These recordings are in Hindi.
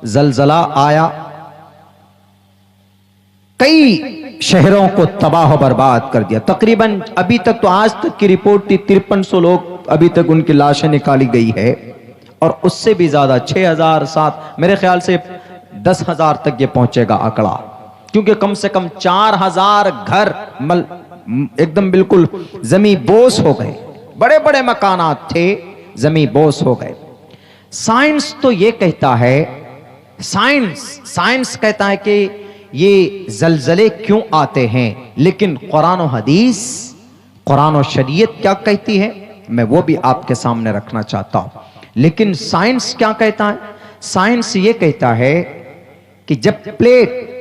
जलजला आया, कई शहरों को तबाह बर्बाद कर दिया। तकरीबन अभी तक तो आज तक की रिपोर्ट थी 5300 लोग अभी तक उनकी लाशें निकाली गई है, और उससे भी ज्यादा 6000 7 मेरे ख्याल से 10,000 तक ये पहुंचेगा आंकड़ा, क्योंकि कम से कम 4000 घर एकदम बिल्कुल जमी बोस हो गए। बड़े बड़े मकानात थे, जमी बोस हो गए। साइंस तो ये कहता है, साइंस कहता है कि ये जलजले क्यों आते हैं, लेकिन कुरान और हदीस, कुरान और शरीयत क्या कहती है, मैं वो भी आपके सामने रखना चाहता हूं। लेकिन साइंस क्या कहता है? साइंस ये कहता है कि जब प्लेट,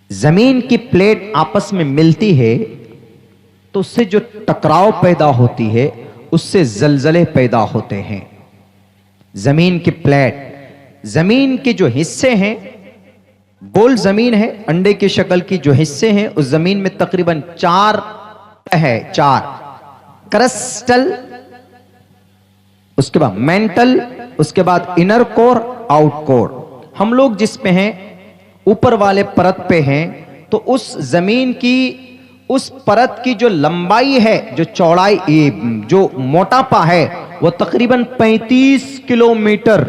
जमीन की प्लेट आपस में मिलती है तो उससे जो टकराव पैदा होती है उससे जलजले पैदा होते हैं। जमीन की प्लेट, जमीन के जो हिस्से हैं, गोल जमीन है, अंडे की शक्ल की जो हिस्से हैं उस जमीन में तकरीबन 4 है, 4 क्रस्टल, उसके बाद मेंटल, उसके बाद इनर कोर, आउट कोर। हम लोग जिस पे हैं, ऊपर वाले परत पे हैं, तो उस जमीन की उस परत की जो लंबाई है, जो चौड़ाई, जो मोटापा है, वो तकरीबन 35 किलोमीटर,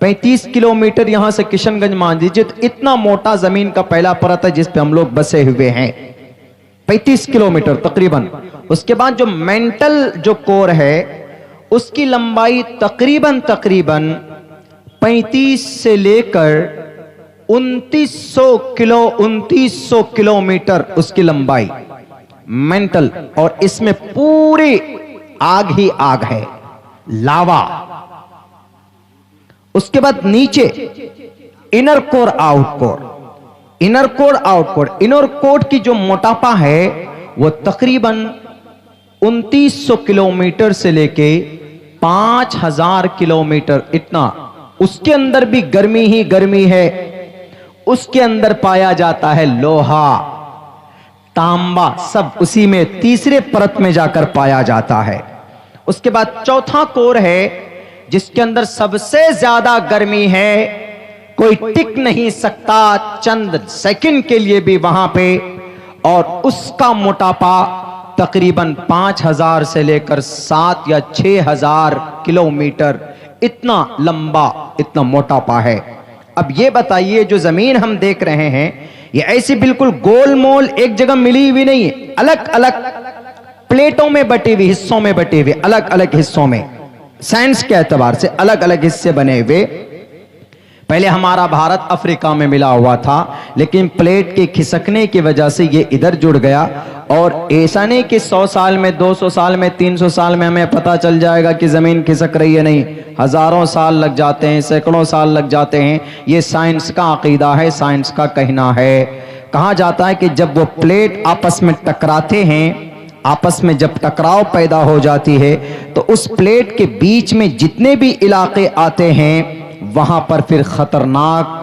35 किलोमीटर यहां से किशनगंज मान लीजिए, तो इतना मोटा जमीन का पहला परत है जिस पे हम लोग बसे हुए हैं, 35 किलोमीटर तकरीबन। उसके बाद जो मेंटल जो कोर है उसकी लंबाई तकरीबन 35 से लेकर 2900 किलोमीटर उसकी लंबाई मेंटल, और इसमें पूरी आग ही आग है, लावा। उसके बाद नीचे inner core, out core, inner core, out core. Inner core की जो मोटापा है वो तकरीबन 2900 किलोमीटर से लेके 5000 किलोमीटर, इतना। उसके अंदर भी गर्मी ही गर्मी है। उसके अंदर पाया जाता है लोहा, तांबा, सब उसी में तीसरे परत में जाकर पाया जाता है। उसके बाद चौथा कोर है जिसके अंदर सबसे ज्यादा गर्मी है, कोई टिक नहीं सकता चंद सेकंड के लिए भी वहां पे, और उसका मोटापा तकरीबन 5000 से लेकर 7 या 6000 किलोमीटर, इतना लंबा, इतना मोटापा है। अब ये बताइए, जो जमीन हम देख रहे हैं ये ऐसी बिल्कुल गोल मोल एक जगह मिली हुई नहीं है, अलग अलग प्लेटों में बटी हुई, हिस्सों में बटी हुई, अलग अलग हिस्सों में, साइंस के एतबार से अलग अलग हिस्से बने हुए। पहले हमारा भारत अफ्रीका में मिला हुआ था, लेकिन प्लेट के खिसकने की वजह से ये इधर जुड़ गया, और ऐसा नहीं कि 100 साल में, 200 साल में, 300 साल में हमें पता चल जाएगा कि जमीन खिसक रही है, नहीं, हजारों साल लग जाते हैं, सैकड़ों साल लग जाते हैं। ये साइंस का अकीदा है, साइंस का कहना है। कहा जाता है कि जब वो प्लेट आपस में टकराते हैं, आपस में जब टकराव पैदा हो जाती है, तो उस प्लेट के बीच में जितने भी इलाके आते हैं वहां पर फिर खतरनाक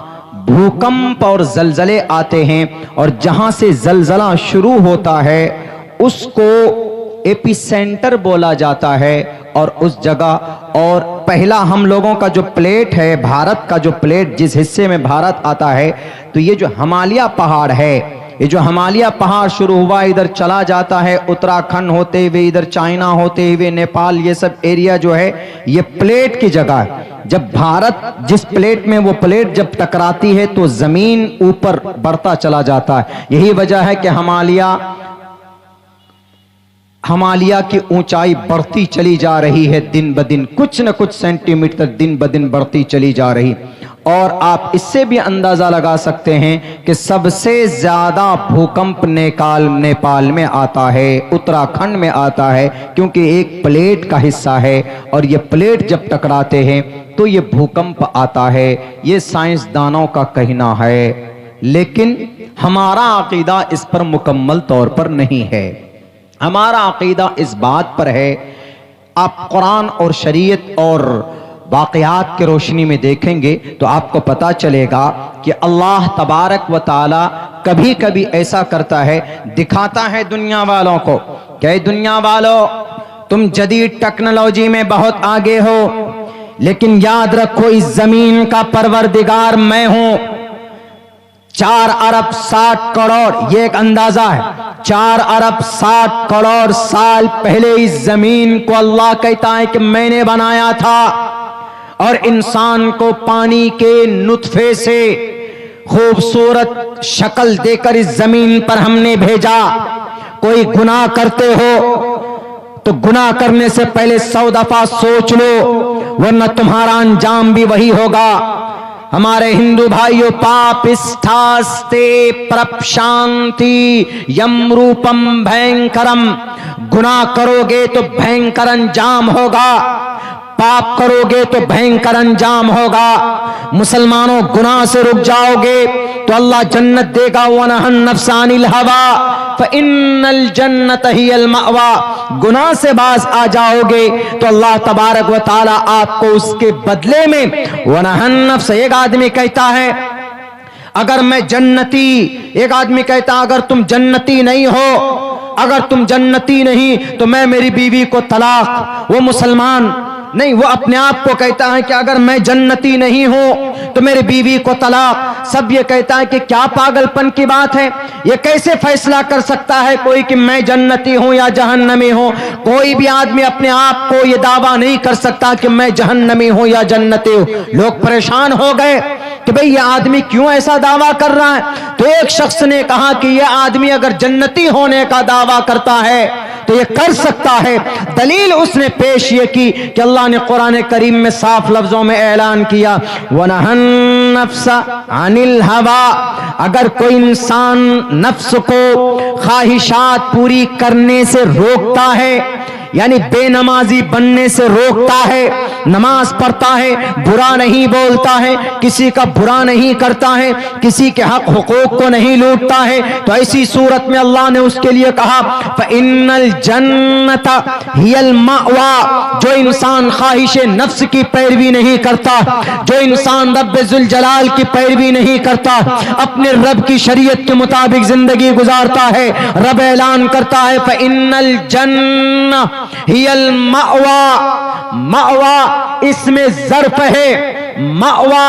भूकंप और जलजले आते हैं, और जहां से जलजला शुरू होता है उसको एपिसेंटर बोला जाता है। और उस जगह, और पहला हम लोगों का जो प्लेट है, भारत का जो प्लेट, जिस हिस्से में भारत आता है, तो ये जो हिमालय पहाड़ है, ये जो हिमालय पहाड़ शुरू हुआ इधर चला जाता है, उत्तराखंड होते हुए इधर चाइना होते हुए नेपाल, ये सब एरिया जो है ये प्लेट की जगह है। जब भारत जिस प्लेट में, वो प्लेट जब टकराती है तो जमीन ऊपर बढ़ता चला जाता है। यही वजह है कि हिमालय की ऊंचाई बढ़ती चली जा रही है, दिन ब दिन कुछ न कुछ सेंटीमीटर दिन ब दिन बढ़ती चली जा रही। और आप इससे भी अंदाजा लगा सकते हैं कि सबसे ज्यादा भूकंप नेपाल में आता है, उत्तराखंड में आता है, क्योंकि एक प्लेट का हिस्सा है, और ये प्लेट जब टकराते हैं तो ये भूकंप आता है। ये साइंसदानों का कहना है, लेकिन हमारा अकीदा इस पर मुकम्मल तौर पर नहीं है। हमारा अकीदा इस बात पर है, आप कुरान और शरीयत और वाक़यात की रोशनी में देखेंगे तो आपको पता चलेगा कि अल्लाह तबारक व ताला कभी कभी ऐसा करता है, दिखाता है दुनिया वालों को कि दुनिया वालों, तुम जदीद टेक्नोलॉजी में बहुत आगे हो, लेकिन याद रखो इस जमीन का परवरदिगार मैं हूं। 4 अरब 60 करोड़, ये एक अंदाजा है, 4 अरब 60 करोड़ साल पहले इस जमीन को अल्लाह कहता है कि मैंने बनाया था, और इंसान को पानी के नुतफे से खूबसूरत शक्ल देकर इस जमीन पर हमने भेजा। कोई गुनाह करते हो तो गुनाह करने से पहले 100 दफा सोच लो, वरना तुम्हारा अंजाम भी वही होगा। हमारे हिंदू भाइयों, पापिष्ठास्ते प्रपशांति यम रूपम भयंकरम, गुनाह करोगे तो भयंकर अंजाम होगा, पाप करोगे तो भयंकर अंजाम होगा। मुसलमानों, गुनाह से रुक जाओगे तो अल्लाह जन्नत देगा। वनहन नफ्सानिल हवा फइन्नल जन्नत हियल मअवा, गुनाह से बाज आ जाओगे तो अल्लाह तबारक व तआला आपको उसके बदले में वनहन नफ्स। एक आदमी कहता है अगर मैं जन्नती, एक आदमी कहता अगर तुम जन्नती नहीं हो, अगर तुम जन्नती नहीं तो मैं मेरी बीवी को तलाक। वो मुसलमान नहीं, वो अपने आप को कहता है कि अगर मैं जन्नती नहीं हूं तो मेरी बीवी को तलाक। सब ये कहता है कि क्या पागलपन की बात है, ये कैसे फैसला कर सकता है कोई कि मैं जन्नती हूं या जहन्नमी हूं। कोई भी आदमी अपने आप को ये दावा नहीं कर सकता कि मैं जहन्नमी हूं या जन्नती हूं। लोग परेशान हो गए कि भाई ये आदमी क्यों ऐसा दावा कर रहा है। तो एक शख्स ने कहा कि यह आदमी अगर जन्नती होने का दावा करता है तो ये कर सकता है। दलील उसने पेश ये की कि अल्लाह ने कुरान करीम में साफ लफ्जों में ऐलान किया, वनहन नफ्सा अनिल हवा, अगर कोई इंसान नफ्स को ख्वाहिशात पूरी करने से रोकता है, यानी बेनमाजी बनने से रोकता है, नमाज पढ़ता है, बुरा नहीं बोलता है, किसी का बुरा नहीं करता है, किसी के हक हुकूक को नहीं लूटता है, तो ऐसी सूरत में अल्लाह ने उसके लिए कहा फ़इन्नल जन्नत हियल मअवा। जो इंसान ख्वाहिश नफ्स की पैरवी नहीं करता, जो इंसान रब्बे जुल जलाल की पैरवी नहीं करता, अपने रब की शरीयत के मुताबिक जिंदगी गुजारता है, रब ऐलान करता है फ़इन्नल जन्नत हियल मअवा। मअवा इसमें ज़र्फ है, मअवा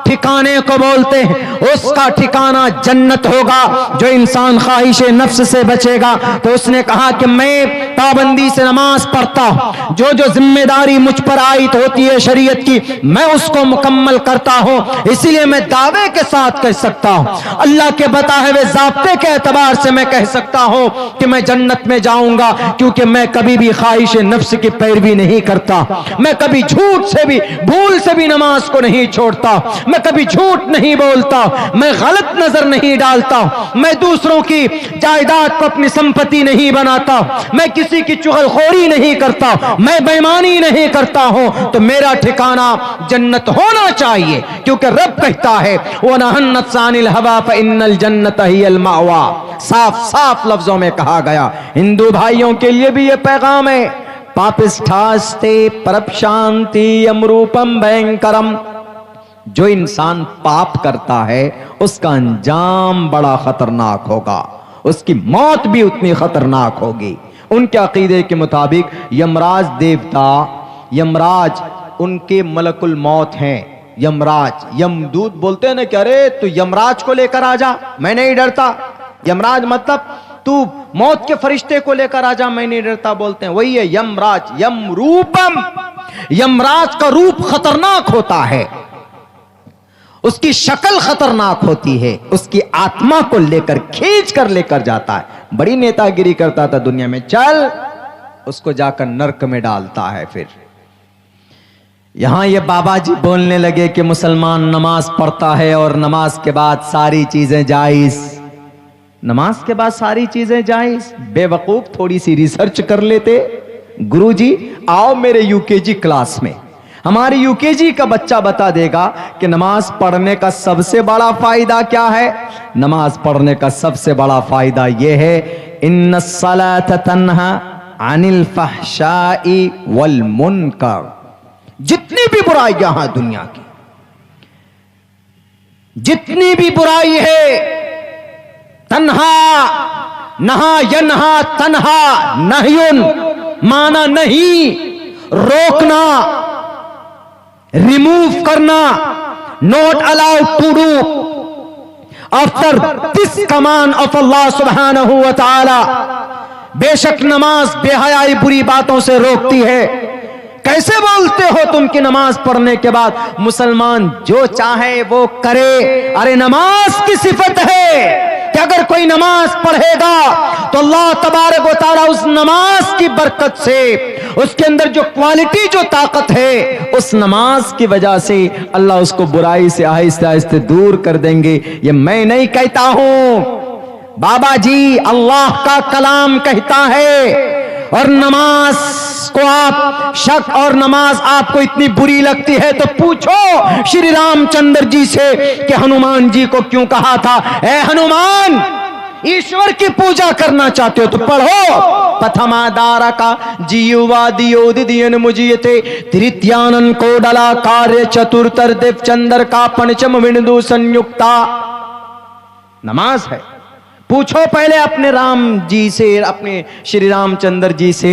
ठिकाने को बोलते हैं, उसका ठिकाना जन्नत होगा। जो इंसान ख्वाहिश नफ्स से बचेगा, तो उसने कहा कि मैं पाबंदी से नमाज पढ़ता, जो जो जिम्मेदारी मुझ पर आयत होती है शरीयत की, मैं उसको मुकम्मल करता हूं। इसीलिए मैं दावे के साथ कह सकता हूं, अल्लाह के बताए हुए ज़ाब्ते के एतबार से मैं कह सकता हूं कि मैं जन्नत में जाऊंगा, क्योंकि मैं कभी भी ख्वाहिश नफ्स की पैरवी नहीं करता, मैं कभी झूठ से भी, भूल से भी नमाज को नहीं छोड़ता, मैं कभी झूठ नहीं बोलता, मैं गलत नजर नहीं डालता, मैं दूसरों की जायदाद को अपनी संपत्ति नहीं बनाता, मैं किसी की चुगलखोरी नहीं करता, मैं बेईमानी नहीं करता हूं, तो मेरा ठिकाना जन्नत होना चाहिए। क्योंकि रब कहता है वनहन नफ्सानिल हवा फइन्नल जन्नत हियल मअवा। साफ साफ लफ्जों में कहा गया। हिंदू भाइयों के लिए भी यह पैगाम है, पापिष्ठास्ते परपशांति अमरूपम भयंकरम। जो इंसान पाप करता है उसका अंजाम बड़ा खतरनाक होगा, उसकी मौत भी उतनी खतरनाक होगी। उनके अकीदे के मुताबिक यमराज देवता, यमराज उनके मलकुल मौत हैं। यमराज, यमदूत बोलते हैं ना कि अरे तू यमराज को लेकर आ जा, मैं नहीं डरता। यमराज मतलब तू मौत के फरिश्ते को लेकर आ जा, मैं नहीं डरता, बोलते हैं। वही है यमराज, यमरूपम। यमराज का रूप खतरनाक होता है, उसकी शक्ल खतरनाक होती है, उसकी आत्मा को लेकर खींच कर लेकर जाता है। बड़ी नेतागिरी करता था दुनिया में, चल उसको जाकर नरक में डालता है। फिर यहां ये बाबा जी बोलने लगे कि मुसलमान नमाज पढ़ता है और नमाज के बाद सारी चीजें जायज, नमाज के बाद सारी चीजें जायज। बेवकूफ, थोड़ी सी रिसर्च कर लेते। गुरुजी आओ मेरे यूकेजी क्लास में, हमारी यूकेजी का बच्चा बता देगा कि नमाज पढ़ने का सबसे बड़ा फायदा क्या है। नमाज पढ़ने का सबसे बड़ा फायदा यह है, इन्नस्सलात तन्हा अनिल फहशाई वल मुनकर। जितनी भी बुराइयां हैं दुनिया की, जितनी भी बुराई है, तन्हा, नहा यन्हा, तन्हा नह्युन, माना नहीं, रोकना, रिमूव करना, not allowed to do after this command of Allah सुब्हानहू व तआला। बेशक नमाज बेहयाई बुरी बातों से रोकती है। कैसे बोलते हो तुम कि नमाज पढ़ने के बाद मुसलमान जो चाहे वो करे? अरे नमाज की सिफत है कि अगर कोई नमाज पढ़ेगा तो अल्लाह तबारक व तआला उस नमाज की बरकत से, उसके अंदर जो क्वालिटी, जो ताकत है, उस नमाज की वजह से अल्लाह उसको बुराई से आहिस्ते आहिस्ते दूर कर देंगे। ये मैं नहीं कहता हूं, बाबा जी अल्लाह का कलाम कहता है। और नमाज को आप शक, और नमाज आपको इतनी बुरी लगती है तो पूछो श्री रामचंद्र जी से कि हनुमान जी को क्यों कहा था, ए हनुमान, ईश्वर की पूजा करना चाहते हो तो पढ़ो, पथमादारा का जीवादियोदियन मुझियते तृतीयानन को डला कार्य चतुर्तर देव चंद्र का पंचम विंदु संयुक्ता। नमाज है। पूछो पहले अपने राम जी से, अपने श्री रामचंद्र जी से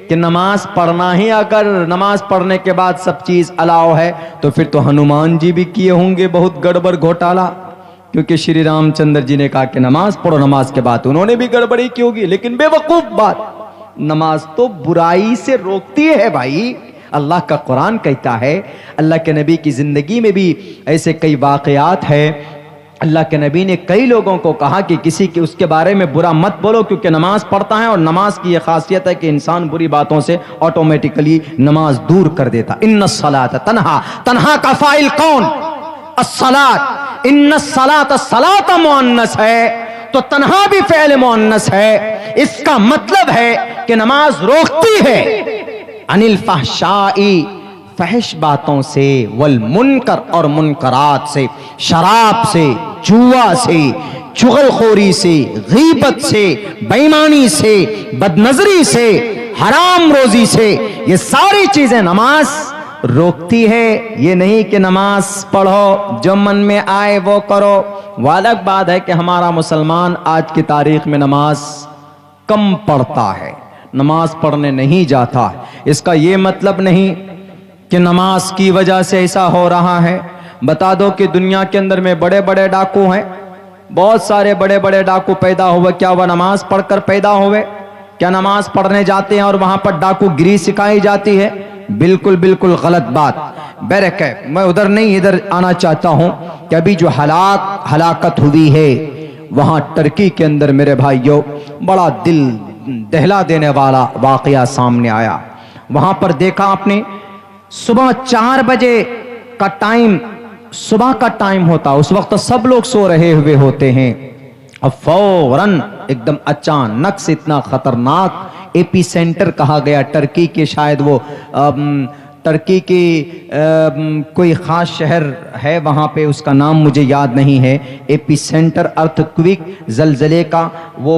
कि नमाज पढ़ना ही, अगर नमाज पढ़ने के बाद सब चीज अलाउ है तो फिर तो हनुमान जी भी किए होंगे बहुत गड़बड़ घोटाला, क्योंकि श्री रामचंद्र जी ने कहा कि नमाज पढ़ो, नमाज के बाद उन्होंने भी गड़बड़ी की होगी। लेकिन बेवकूफ बात, नमाज तो बुराई से रोकती है भाई। अल्लाह का कुरान कहता है, अल्लाह के नबी की जिंदगी में भी ऐसे कई वाकयात है। अल्लाह के नबी ने कई लोगों को कहा कि किसी के उसके बारे में बुरा मत बोलो, क्योंकि नमाज पढ़ता है और नमाज की यह खासियत है कि इंसान बुरी बातों से ऑटोमेटिकली नमाज दूर कर देता। इन्नस्सलात तन्हा, तन्हा का फाइल कौन? अस्सलात। इन्नस्सलात, सलात मुअन्नस है तो तन्हा भी फ़ेल मुअन्नस है। इसका मतलब है कि नमाज रोकती है अनिल फहशाई, फहश बातों से, वल मुनकर, और मुनकरात से, शराब से, जुआ से, चुगलखोरी से, गीबत से, बेईमानी से, बदनजरी से, हराम रोजी से। ये सारी चीजें नमाज रोकती है। ये नहीं कि नमाज पढ़ो, जो मन में आए वो करो। वो अलग बात है कि हमारा मुसलमान आज की तारीख में नमाज कम पढ़ता है, नमाज पढ़ने नहीं जाता। इसका ये मतलब नहीं कि नमाज की वजह से ऐसा हो रहा है। बता दो कि दुनिया के अंदर में बड़े बड़े डाकू हैं, बहुत सारे बड़े बड़े डाकू पैदा हुए, क्या वह नमाज पढ़कर पैदा हुए? क्या नमाज पढ़ने जाते हैं और वहां पर डाकूगिरी सिखाई जाती है? बिल्कुल बिल्कुल गलत बात। बैरक है, मैं उधर नहीं इधर आना चाहता हूं कि अभी जो हलाकत हुई है वहां टर्की के अंदर मेरे भाइयों, बड़ा दिल दहला देने वाला वाकया सामने आया। वहां पर देखा आपने, सुबह 4 बजे का टाइम, सुबह का टाइम होता, उस वक्त सब लोग सो रहे हुए होते हैं। अब फौरन एकदम अचानक से, इतना खतरनाक एपी सेंटर कहा गया टर्की के, शायद वो टर्की के कोई ख़ास शहर है वहाँ पे, उसका नाम मुझे याद नहीं है। एपी सेंटर अर्थक्विक, जलजले का वो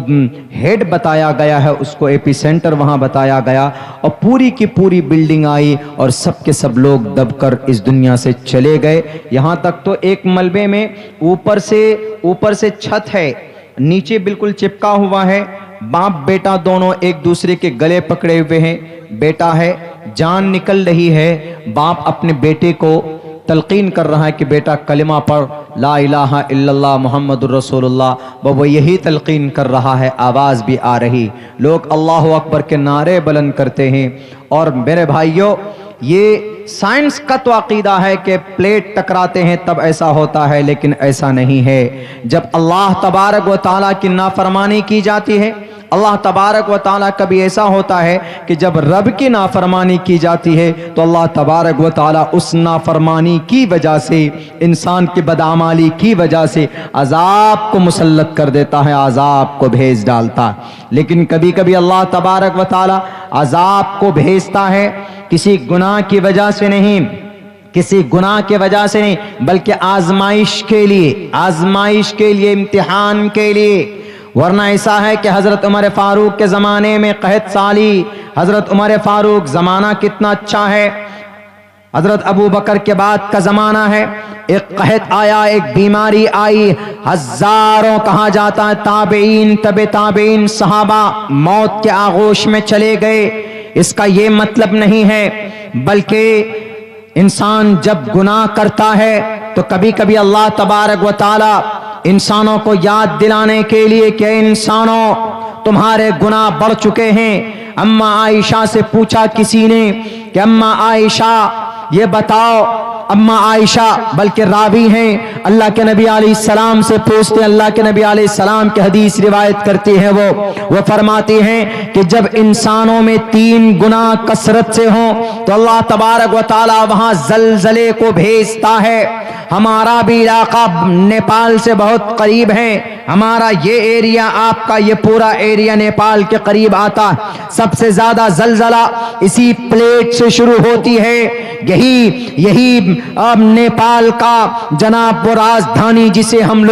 हेड बताया गया है, उसको एपी सेंटर वहाँ बताया गया। और पूरी की पूरी बिल्डिंग आई और सब के सब लोग दबकर इस दुनिया से चले गए। यहाँ तक तो एक मलबे में ऊपर से छत है, नीचे बिल्कुल चिपका हुआ है। बाप बेटा दोनों एक दूसरे के गले पकड़े हुए हैं। बेटा है, जान निकल रही है, बाप अपने बेटे को तलकीन कर रहा है कि बेटा कलिमा पढ़, ला इलाहा इल्लल्लाह मुहम्मदुर रसूलुल्लाह। वो यही तलकीन कर रहा है, आवाज़ भी आ रही। लोग अल्लाहु अकबर के नारे बुलंद करते हैं। और मेरे भाइयों, ये साइंस का तो अकीदा है कि प्लेट टकराते हैं तब ऐसा होता है, लेकिन ऐसा नहीं है। जब अल्लाह तबारक व तआला की नाफरमानी की जाती है, अल्लाह तबारक व तआला कभी ऐसा होता है कि जब रब की नाफरमानी की जाती है तो अल्लाह तबारक व तआला उस नाफरमानी की वजह से, इंसान की बदआमाली की वजह से अजाब को मुसल्लत कर देता है, अजाब को भेज डालता है। लेकिन कभी कभी अल्लाह तबारक व तआला अजाब को भेजता है किसी गुनाह की वजह से नहीं, किसी गुनाह के वजह से नहीं, बल्कि आजमाइश के लिए, आजमाइश के लिए, इम्तिहान के लिए। वरना ऐसा है कि हजरत उमर फारूक के ज़माने में कहत साली, हजरत उमर फारूक ज़माना कितना अच्छा है, हजरत अबू बकर के बाद का ज़माना है। एक कहत आया, एक बीमारी आई, हजारों कहा जाता है ताबेईन, तबे ताबेईन, सहाबा मौत के आगोश में चले गए। इसका ये मतलब नहीं है, बल्कि इंसान जब गुनाह करता है तो कभी कभी अल्लाह तबारक व तआला इंसानों को याद दिलाने के लिए कि इंसानों तुम्हारे गुनाह बढ़ चुके हैं। अम्मा आयशा से पूछा किसी ने कि अम्मा आयशा ये बताओ, अम्मा आयशा बल्कि रावी हैं, अल्लाह के नबी अलैहिस्सलाम से पूछते हैं, अल्लाह के नबी अलैहिस्सलाम की हदीस रिवायत करती है, वो फरमाती हैं कि जब इंसानों में 3 गुनाह कसरत से हों तो अल्लाह तबारक व तआला वहां जलजले को भेजता है। हमारा भी इलाका नेपाल से बहुत करीब है, हमारा ये एरिया, आपका ये पूरा एरिया नेपाल के करीब आता। सबसे ज्यादा जलजला इसी प्लेट से शुरू होती है। यही नेपाल का जनाब वो राजधानी जिसे हम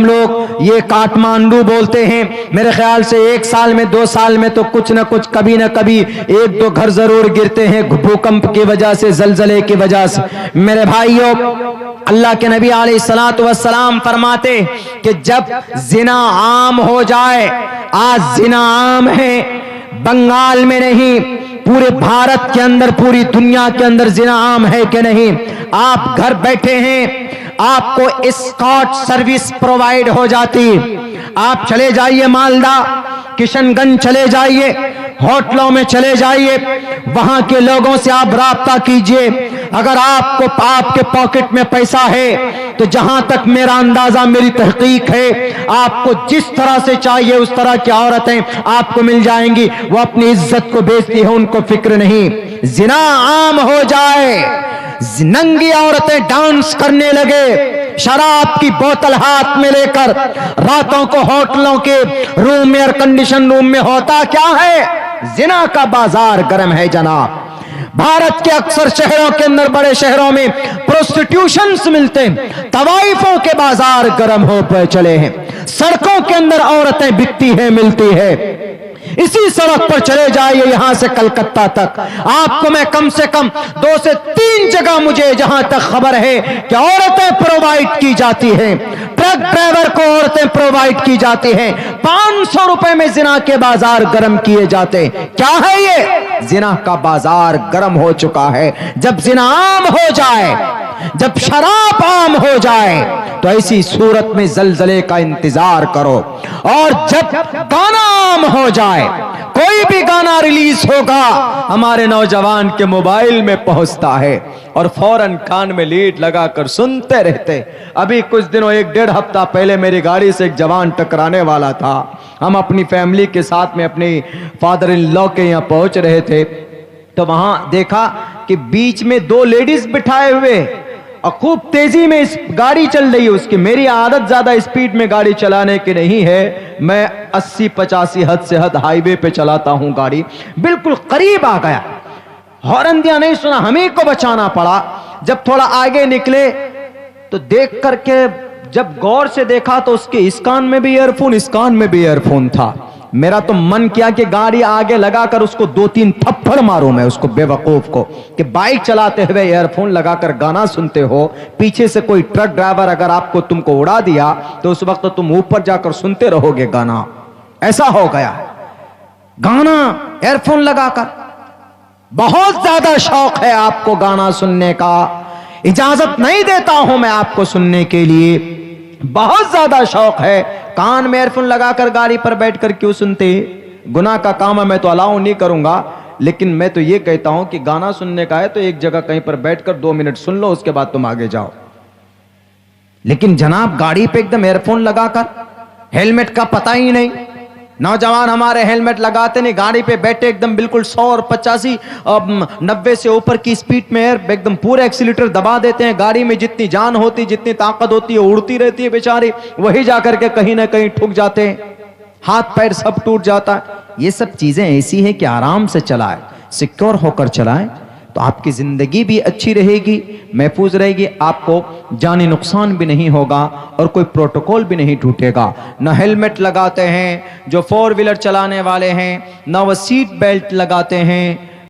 लोग ये काठमांडू बोलते हैं। मेरे ख्याल से 1 साल में 2 साल में तो कुछ न कुछ कभी न कभी 1-2 घर जरूर गिरते हैं भूकंप की वजह से, जलजले की वजह से। मेरे भाइयों, अल्लाह के नबी अलैहिस्सलातु वस्सलाम फरमाते कि जब जिना आम हो जाए, आज जिना आम है, बंगाल में नहीं पूरे भारत के अंदर, पूरी दुनिया के अंदर जिना आम है कि नहीं। आप घर बैठे हैं, आपको एस्कॉर्ट सर्विस प्रोवाइड हो जाती। आप चले जाइए मालदा, किशनगंज चले जाइए, होटलों में चले जाइए, वहां के लोगों से आप राब्ता कीजिए। अगर आपके पॉकेट में पैसा है तो जहां तक मेरा अंदाजा, मेरी तहकीक है, आपको जिस तरह से चाहिए उस तरह की औरतें आपको मिल जाएंगी। वो अपनी इज्जत को बेचती है, उनको फिक्र नहीं। जिना आम हो जाए, नंगी औरतें डांस करने लगे, शराब की बोतल हाथ में लेकर रातों को होटलों के रूम में, एयर कंडीशन रूम में, होता क्या है? जिना का बाजार गर्म है जनाब। भारत के अक्सर शहरों के अंदर, बड़े शहरों में प्रोस्टिट्यूशंस मिलते हैं, तवाइफों के बाजार गर्म हो पे चले हैं, सड़कों के अंदर औरतें बिकती हैं, मिलती है। इसी सड़क पर चले जाइए, यहां से कलकत्ता तक, आपको मैं कम से कम 2 से 3 जगह, मुझे जहां तक खबर है कि औरतें प्रोवाइड की जाती हैं, ट्रक ड्राइवर को औरतें प्रोवाइड की जाती हैं। 500 रुपए में जिना के बाजार गर्म किए जाते। क्या है ये? जिना का बाजार गर्म हो चुका है। जब जिना आम हो जाए, जब शराब आम हो जाए, तो ऐसी सूरत में जलजले का इंतजार करो। और जब गाना आम हो जाए, कोई भी गाना रिलीज होगा, हमारे नौजवान के मोबाइल में पहुंचता है और फौरन कान में लीड लगाकर सुनते रहते। अभी कुछ दिनों, 1-1.5 हफ्ता पहले मेरी गाड़ी से एक जवान टकराने वाला था। हम अपनी फैमिली के साथ में अपने फादर इन लॉ के यहाँ पहुंच रहे थे, तो वहां देखा कि बीच में 2 लेडीज बिठाए हुए और खूब तेजी में इस गाड़ी चल रही है उसकी। मेरी आदत ज्यादा स्पीड में गाड़ी चलाने की नहीं है, मैं 80-85 हद से हद हाईवे पे चलाता हूं गाड़ी। बिल्कुल करीब आ गया, हॉर्न दिया, नहीं सुना, हमें को बचाना पड़ा। जब थोड़ा आगे निकले तो देख करके जब गौर से देखा तो उसके इस कान में भी ईयरफोन, इस कान में भी ईयरफोन था। मेरा तो मन किया कि गाड़ी आगे लगाकर उसको 2-3 थप्पड़ मारूं मैं, उसको बेवकूफ को, कि बाइक चलाते हुए ईयरफोन लगाकर गाना सुनते हो, पीछे से कोई ट्रक ड्राइवर अगर तुमको उड़ा दिया तो उस वक्त तो तुम ऊपर जाकर सुनते रहोगे गाना। ऐसा हो गया, गाना ईयरफोन लगाकर। बहुत ज्यादा शौक है आपको गाना सुनने का, इजाजत नहीं देता हूं मैं आपको सुनने के लिए, बहुत ज्यादा शौक है। कान में ईयरफोन लगाकर गाड़ी पर बैठकर क्यों सुनते? गुनाह का काम है, मैं तो अलाउ नहीं करूंगा, लेकिन मैं तो ये कहता हूं कि गाना सुनने का है तो एक जगह कहीं पर बैठकर 2 मिनट सुन लो, उसके बाद तुम आगे जाओ। लेकिन जनाब गाड़ी पे एकदम ईयरफोन लगाकर, हेलमेट का पता ही नहीं। नौजवान हमारे हेलमेट लगाते नहीं, गाड़ी पे बैठे एकदम बिल्कुल 100 और 85 90 से ऊपर की स्पीड में एकदम पूरे एक्सीलेटर दबा देते हैं। गाड़ी में जितनी जान होती, जितनी ताकत होती है, उड़ती रहती है बेचारी, वही जाकर के कहीं ना कहीं ठुक जाते हैं, हाथ पैर सब टूट जाता है। ये सब चीजें ऐसी है कि आराम से चलाए, सिक्योर होकर चलाएं, तो आपकी जिंदगी भी अच्छी रहेगी, महफूज रहेगी, आपको जानी नुकसान भी नहीं होगा और कोई प्रोटोकॉल भी नहीं टूटेगा। न हेलमेट लगाते हैं जो 4 व्हीलर चलाने वाले हैं, न वो सीट बेल्ट लगाते हैं,